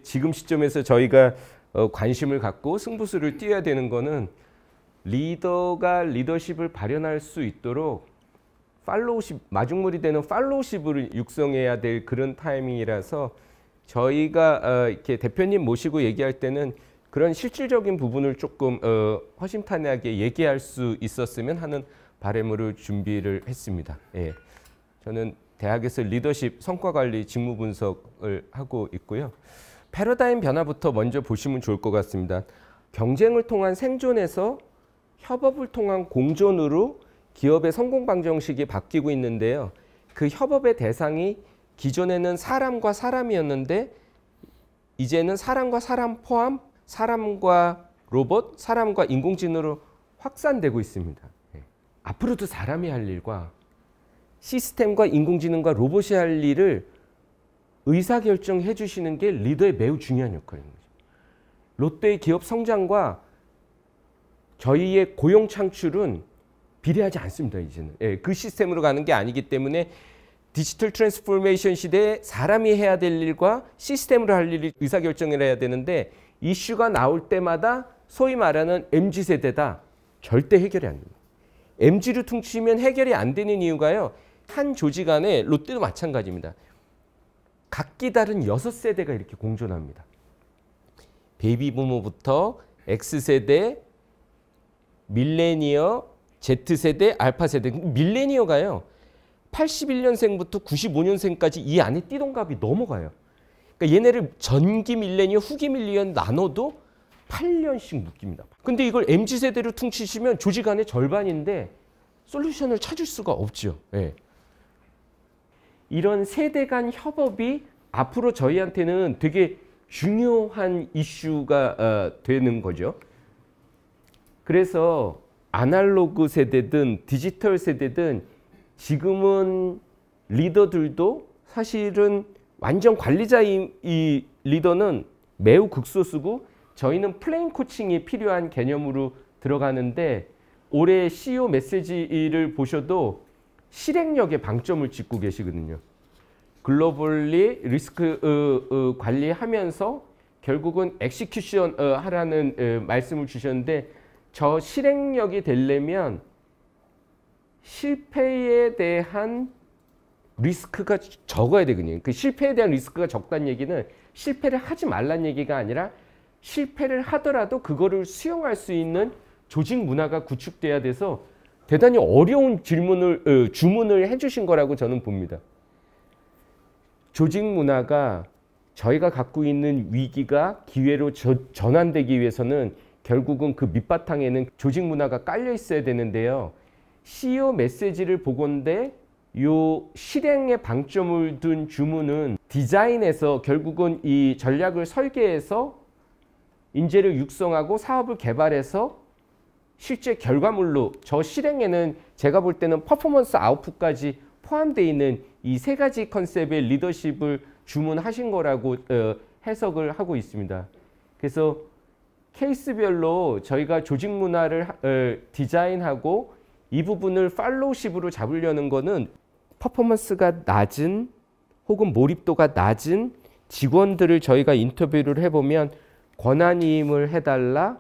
지금 시점에서 저희가 관심을 갖고 승부수를 띄어야 되는 거는 리더가 리더십을 발현할 수 있도록 팔로우십, 마중물이 되는 팔로우십을 육성해야 될 그런 타이밍이라서 저희가 이렇게 대표님 모시고 얘기할 때는 그런 실질적인 부분을 조금 허심탄회하게 얘기할 수 있었으면 하는 바람으로 준비를 했습니다. 예. 저는 대학에서 리더십 성과관리 직무 분석을 하고 있고요. 패러다임 변화부터 먼저 보시면 좋을 것 같습니다. 경쟁을 통한 생존에서 협업을 통한 공존으로 기업의 성공 방정식이 바뀌고 있는데요. 그 협업의 대상이 기존에는 사람과 사람이었는데 이제는 사람과 사람 포함, 사람과 로봇, 사람과 인공지능으로 확산되고 있습니다. 앞으로도 사람이 할 일과 시스템과 인공지능과 로봇이 할 일을 의사결정해 주시는 게 리더의 매우 중요한 역할입니다. 롯데의 기업 성장과 저희의 고용 창출은 비례하지 않습니다. 이제는. 그 시스템으로 가는 게 아니기 때문에 디지털 트랜스포메이션 시대에 사람이 해야 될 일과 시스템으로 할 일이 의사결정을 해야 되는데 이슈가 나올 때마다 소위 말하는 MZ세대다. 절대 해결이 안 됩니다. MZ로 퉁치면 해결이 안 되는 이유가요. 한 조직 안에 롯데도 마찬가지입니다. 각기 다른 6세대가 이렇게 공존합니다. 베이비부모부터 X세대, 밀레니어, Z세대, 알파세대. 밀레니어가요. 81년생부터 95년생까지 이 안에 띠동갑이 넘어가요. 그러니까 얘네를 전기 밀레니어, 후기 밀레니어 나눠도 8년씩 묶입니다. 근데 이걸 MZ세대로 퉁치시면 조직 안의 절반인데 솔루션을 찾을 수가 없죠. 예. 이런 세대 간 협업이 앞으로 저희한테는 되게 중요한 이슈가 되는 거죠. 그래서 아날로그 세대든 디지털 세대든 지금은 리더들도 사실은 완전 관리자인 이 리더는 매우 극소수고 저희는 플레인 코칭이 필요한 개념으로 들어가는데 올해 CEO 메시지를 보셔도 실행력에 방점을 찍고 계시거든요. 글로벌리 리스크 관리하면서 결국은 엑시큐션 하라는 말씀을 주셨는데 저 실행력이 되려면 실패에 대한 리스크가 적어야 되거든요. 그 실패에 대한 리스크가 적다는 얘기는 실패를 하지 말라는 얘기가 아니라 실패를 하더라도 그거를 수용할 수 있는 조직 문화가 구축돼야 돼서 대단히 어려운 주문을 해주신 거라고 저는 봅니다. 조직 문화가 저희가 갖고 있는 위기가 기회로 전환되기 위해서는 결국은 그 밑바탕에는 조직 문화가 깔려 있어야 되는데요. CEO 메시지를 보건대 요 실행에 방점을 둔 주문은 디자인에서 결국은 이 전략을 설계해서 인재를 육성하고 사업을 개발해서 실제 결과물로 저 실행에는 제가 볼 때는 퍼포먼스 아웃풋까지 포함되어 있는 이 세 가지 컨셉의 리더십을 주문하신 거라고 해석을 하고 있습니다. 그래서 케이스별로 저희가 조직 문화를 디자인하고 이 부분을 팔로우십으로 잡으려는 거는 퍼포먼스가 낮은 혹은 몰입도가 낮은 직원들을 저희가 인터뷰를 해보면 권한이임을 해달라,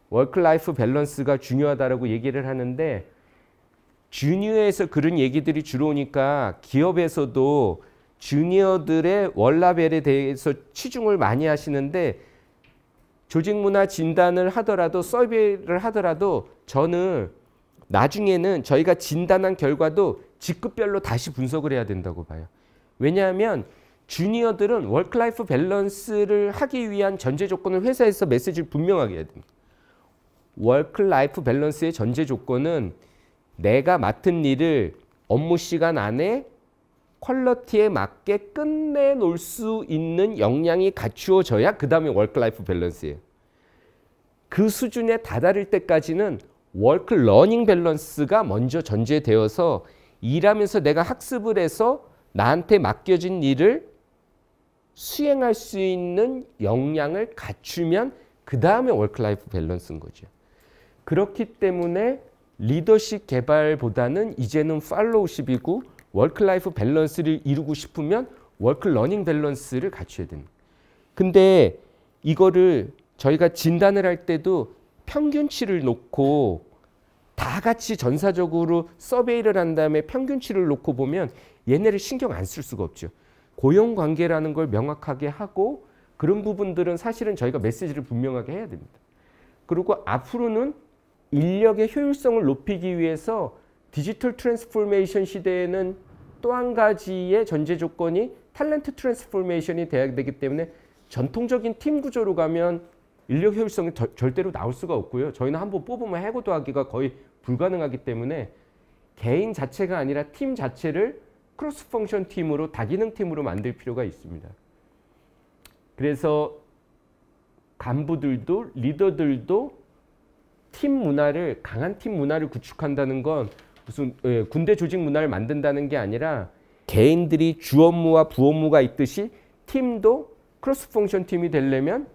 워크-라이프 밸런스가 중요하다라고 얘기를 하는데 주니어에서 그런 얘기들이 주로 오니까 기업에서도 주니어들의 월라벨에 대해서 치중을 많이 하시는데 조직 문화 진단을 하더라도 서베이를 하더라도 저는 나중에는 저희가 진단한 결과도 직급별로 다시 분석을 해야 된다고 봐요. 왜냐하면 주니어들은 워크-라이프 밸런스를 하기 위한 전제 조건을 회사에서 메시지를 분명하게 해야 됩니다. 워크-라이프 밸런스의 전제 조건은 내가 맡은 일을 업무 시간 안에 퀄리티에 맞게 끝내놓을 수 있는 역량이 갖추어져야 그 다음에 워크-라이프 밸런스예요. 그 수준에 다다를 때까지는 워크 러닝 밸런스가 먼저 전제되어서 일하면서 내가 학습을 해서 나한테 맡겨진 일을 수행할 수 있는 역량을 갖추면 그 다음에 워크-라이프 밸런스인 거죠. 그렇기 때문에 리더십 개발보다는 이제는 팔로우십이고 워크-라이프 밸런스를 이루고 싶으면 워크 러닝 밸런스를 갖춰야 됩니다. 근데 이거를 저희가 진단을 할 때도 평균치를 놓고 다 같이 전사적으로 서베이를 한 다음에 평균치를 놓고 보면 얘네를 신경 안 쓸 수가 없죠. 고용관계라는 걸 명확하게 하고 그런 부분들은 사실은 저희가 메시지를 분명하게 해야 됩니다. 그리고 앞으로는 인력의 효율성을 높이기 위해서 디지털 트랜스포메이션 시대에는 또 한 가지의 전제 조건이 탤런트 트랜스포메이션이 돼야 되기 때문에 전통적인 팀 구조로 가면 인력 효율성이 절대로 나올 수가 없고요. 저희는 한번 뽑으면 해고 더하기가 거의 불가능하기 때문에 개인 자체가 아니라 팀 자체를 크로스 펑션 팀으로 다기능 팀으로 만들 필요가 있습니다. 그래서 간부들도 리더들도 팀 문화를 강한 팀 문화를 구축한다는 건 무슨 군대 조직 문화를 만든다는 게 아니라 개인들이 주 업무와 부 업무가 있듯이 팀도 크로스 펑션 팀이 되려면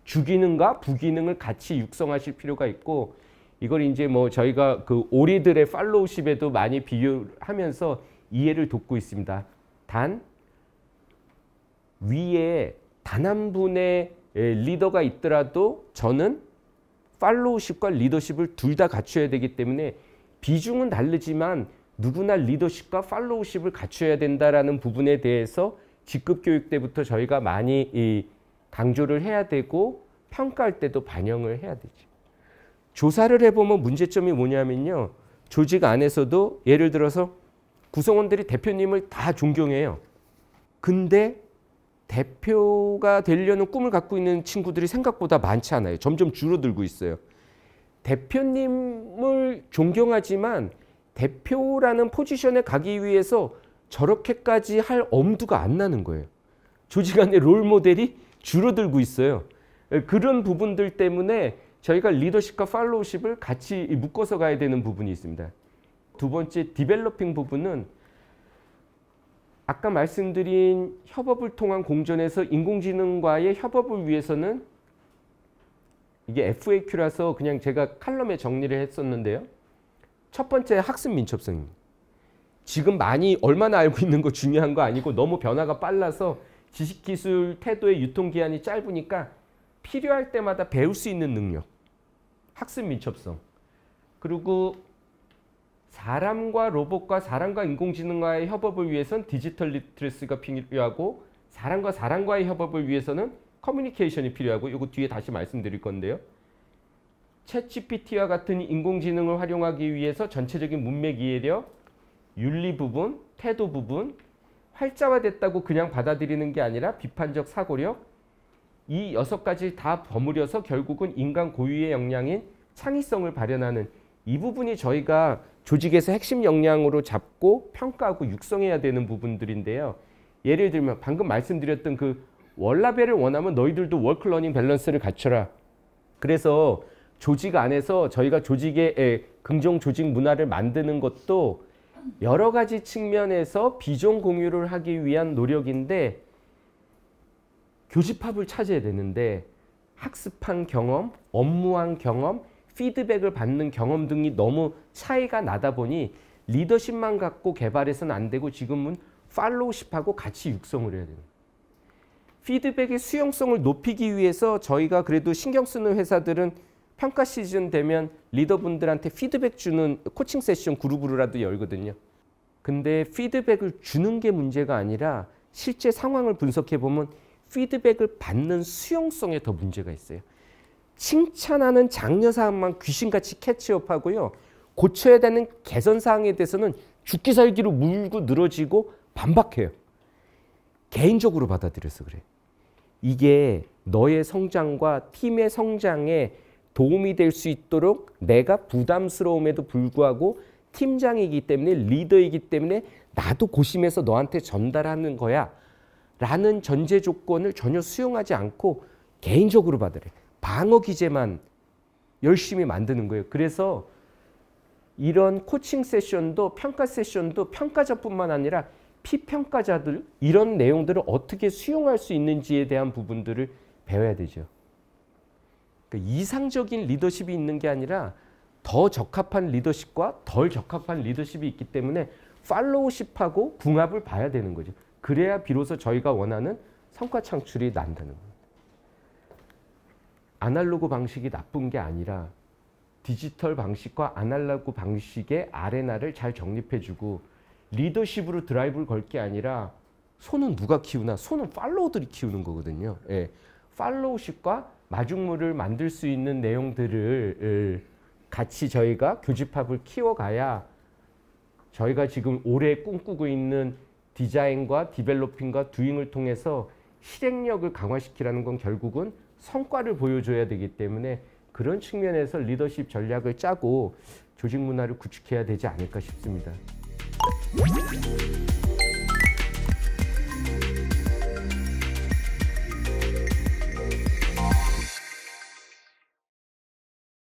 주기능과 부기능을 같이 육성하실 필요가 있고 이걸 이제 뭐 저희가 그 오리들의 팔로우십에도 많이 비유하면서 이해를 돕고 있습니다. 단 위에 단 한 분의 리더가 있더라도 저는 팔로우십과 리더십을 둘 다 갖춰야 되기 때문에 비중은 다르지만 누구나 리더십과 팔로우십을 갖춰야 된다라는 부분에 대해서 직급 교육 때부터 저희가 많이 강조를 해야 되고 평가할 때도 반영을 해야 되죠. 조사를 해보면 문제점이 뭐냐면요. 조직 안에서도 예를 들어서 구성원들이 대표님을 다 존경해요. 근데 대표가 되려는 꿈을 갖고 있는 친구들이 생각보다 많지 않아요. 점점 줄어들고 있어요. 대표님을 존경하지만 대표라는 포지션에 가기 위해서 저렇게까지 할 엄두가 안 나는 거예요. 조직 안에 롤 모델이 줄어들고 있어요. 그런 부분들 때문에 저희가 리더십과 팔로우십을 같이 묶어서 가야 되는 부분이 있습니다. 두 번째 디벨로핑 부분은 아까 말씀드린 협업을 통한 공존에서 인공지능과의 협업을 위해서는 이게 FAQ라서 그냥 제가 칼럼에 정리를 했었는데요. 첫 번째 학습 민첩성입니다. 지금 많이 얼마나 알고 있는 거 중요한 거 아니고 너무 변화가 빨라서 지식기술 태도의 유통기한이 짧으니까 필요할 때마다 배울 수 있는 능력. 학습 민첩성. 그리고 사람과 로봇과 사람과 인공지능과의 협업을 위해서는 디지털 리트러시가 필요하고 사람과 사람과의 협업을 위해서는 커뮤니케이션이 필요하고 이거 뒤에 다시 말씀드릴 건데요. 챗GPT와 같은 인공지능을 활용하기 위해서 전체적인 문맥 이해력, 윤리 부분, 태도 부분, 활자화됐다고 그냥 받아들이는 게 아니라 비판적 사고력, 이 6가지 다 버무려서 결국은 인간 고유의 역량인 창의성을 발현하는 이 부분이 저희가 조직에서 핵심 역량으로 잡고 평가하고 육성해야 되는 부분들인데요. 예를 들면 방금 말씀드렸던 그 월라벨을 원하면 너희들도 워크러닝 밸런스를 갖춰라. 그래서 조직 안에서 저희가 조직의 긍정 조직 문화를 만드는 것도 여러 가지 측면에서 비전 공유를 하기 위한 노력인데 교집합을 찾아야 되는데 학습한 경험, 업무한 경험, 피드백을 받는 경험 등이 너무 차이가 나다 보니 리더십만 갖고 개발해서는 안 되고 지금은 팔로우십하고 같이 육성을 해야 돼요. 피드백의 수용성을 높이기 위해서 저희가 그래도 신경 쓰는 회사들은 평가 시즌 되면 리더분들한테 피드백 주는 코칭 세션 그룹으로라도 열거든요. 근데 피드백을 주는 게 문제가 아니라 실제 상황을 분석해 보면 피드백을 받는 수용성에 더 문제가 있어요. 칭찬하는 장려사항만 귀신같이 캐치업하고요. 고쳐야 되는 개선사항에 대해서는 죽기 살기로 물고 늘어지고 반박해요. 개인적으로 받아들여서 그래. 이게 너의 성장과 팀의 성장에 도움이 될 수 있도록 내가 부담스러움에도 불구하고 팀장이기 때문에 리더이기 때문에 나도 고심해서 너한테 전달하는 거야 라는 전제 조건을 전혀 수용하지 않고 개인적으로 받으래. 방어 기제만 열심히 만드는 거예요. 그래서 이런 코칭 세션도 평가 세션도 평가자뿐만 아니라 피평가자들 이런 내용들을 어떻게 수용할 수 있는지에 대한 부분들을 배워야 되죠. 그러니까 이상적인 리더십이 있는 게 아니라 더 적합한 리더십과 덜 적합한 리더십이 있기 때문에 팔로우십하고 궁합을 봐야 되는 거죠. 그래야 비로소 저희가 원하는 성과 창출이 난다는 겁니다. 아날로그 방식이 나쁜 게 아니라 디지털 방식과 아날로그 방식의 아레나를 잘 정립해주고 리더십으로 드라이브를 걸 게 아니라 손은 누가 키우나? 손은 팔로우들이 키우는 거거든요. 예. 팔로우십과 마중물을 만들 수 있는 내용들을 같이 저희가 교집합을 키워가야 저희가 지금 올해 꿈꾸고 있는 디자인과 디벨로핑과 두잉을 통해서 실행력을 강화시키라는 건 결국은 성과를 보여줘야 되기 때문에 그런 측면에서 리더십 전략을 짜고 조직 문화를 구축해야 되지 않을까 싶습니다.